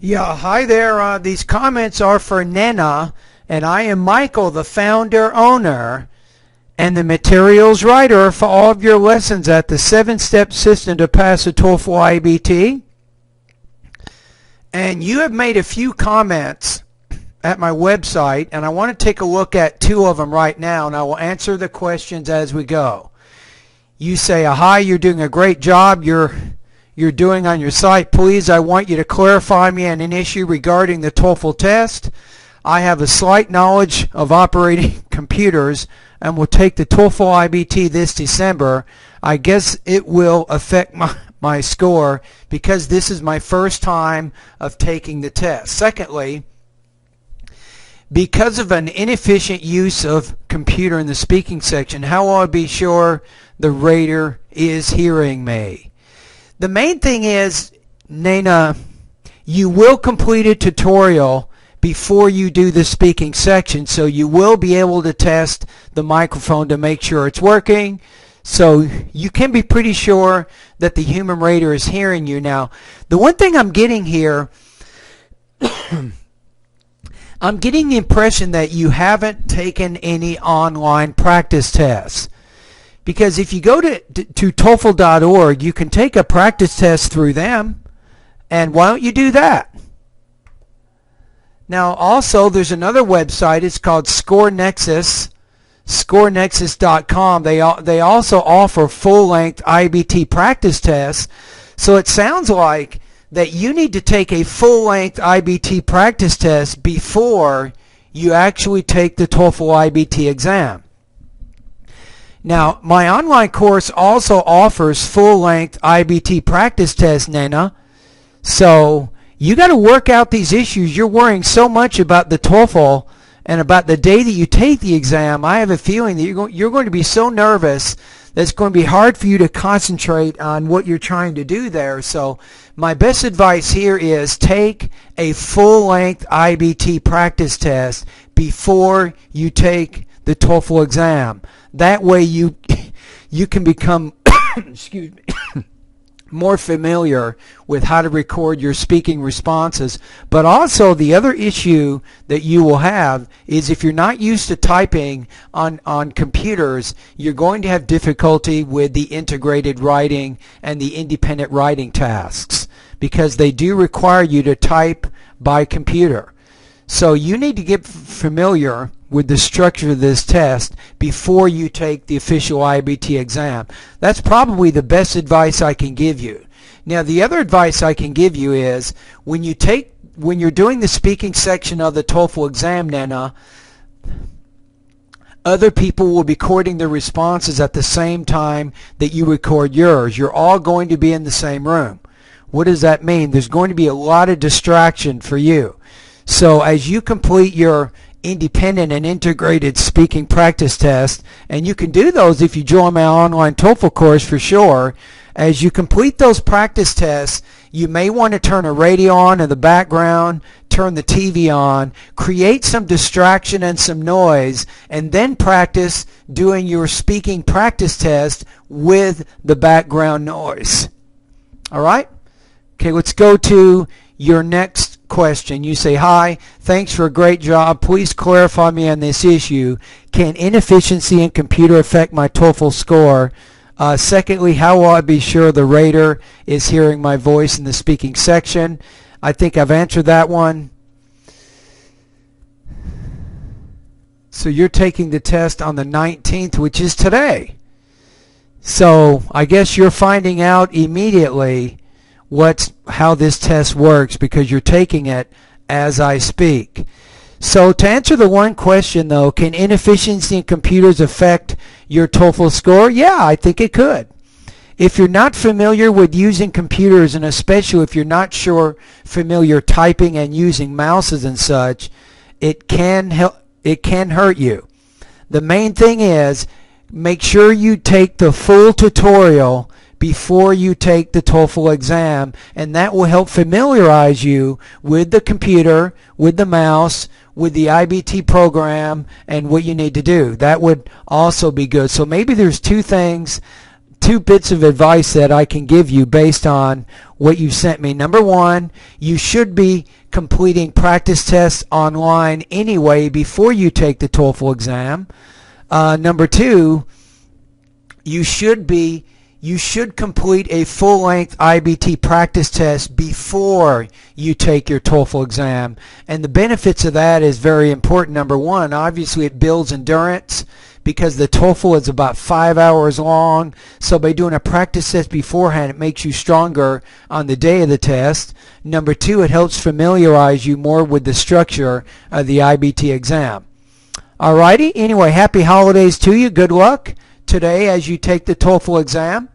Yeah, hi there. These comments are for Nena, and I am Michael, the founder, owner, and the materials writer for all of your lessons at the 7-step system to pass the TOEFL IBT. And you have made a few comments at my website, and I want to take a look at 2 of them right now, and I will answer the questions as we go. You say, hi, you're doing a great job. You're doing on your site. Please, I want you to clarify me on an issue regarding the TOEFL test. I have a slight knowledge of operating computers and will take the TOEFL IBT this December. I guess it will affect my score because this is my first time of taking the test. Secondly, because of an inefficient use of computer in the speaking section, how will I be sure the rater is hearing me? The main thing is, Nena, you will complete a tutorial before you do the speaking section, so you will be able to test the microphone to make sure it's working. So you can be pretty sure that the human rater is hearing you. Now, the one thing I'm getting here, I'm getting the impression that you haven't taken any online practice tests. Because if you go to TOEFL.org, you can take a practice test through them. And why don't you do that? Now, also, there's another website. It's called ScoreNexus, ScoreNexus.com. They also offer full-length IBT practice tests. So it sounds like that you need to take a full-length IBT practice test before you actually take the TOEFL IBT exam. Now, my online course also offers full-length IBT practice tests, Nena. So you got to work out these issues. You're worrying so much about the TOEFL and about the day that you take the exam. I have a feeling that you're going to be so nervous that it's going to be hard for you to concentrate on what you're trying to do there. So my best advice here is take a full-length IBT practice test before you take the TOEFL exam. That way you can become excuse me, more familiar with how to record your speaking responses. But also the other issue that you will have is if you're not used to typing on computers, you're going to have difficulty with the integrated writing and the independent writing tasks because they do require you to type by computer. So you need to get familiar with the structure of this test before you take the official IBT exam. That's probably the best advice I can give you. Now, the other advice I can give you is when you're doing the speaking section of the TOEFL exam, Nena, other people will be recording their responses at the same time that you record yours. You're all going to be in the same room. What does that mean? There's going to be a lot of distraction for you. So as you complete your independent and integrated speaking practice test, and you can do those if you join my online TOEFL course for sure, as you complete those practice tests, you may want to turn a radio on in the background, turn the TV on, create some distraction and some noise, and then practice doing your speaking practice test with the background noise. All right? Okay, let's go to your next question. You say, hi, thanks for a great job. Please clarify me on this issue. Can inefficiency in computer affect my TOEFL score? Secondly, how will I be sure the rater is hearing my voice in the speaking section? I think I've answered that one. So you're taking the test on the 19th, which is today. So I guess you're finding out immediately how this test works because you're taking it as I speak. So to answer the one question though, can inefficiency in computers affect your TOEFL score? Yeah, I think it could. If you're not familiar with using computers, and especially if you're not familiar typing and using mouses and such, it can hurt you. The main thing is make sure you take the full tutorial before you take the TOEFL exam, and that will help familiarize you with the computer, with the mouse, with the IBT program, and what you need to do. That would also be good. So maybe there's 2 things two bits of advice that I can give you based on what you sent me. Number one, you should be completing practice tests online anyway before you take the TOEFL exam. Number two, you should complete a full-length IBT practice test before you take your TOEFL exam. And the benefits of that is very important. Number one, obviously it builds endurance because the TOEFL is about 5 hours long. So by doing a practice test beforehand, it makes you stronger on the day of the test. Number two, it helps familiarize you more with the structure of the IBT exam. Alrighty, anyway, happy holidays to you. Good luck today as you take the TOEFL exam.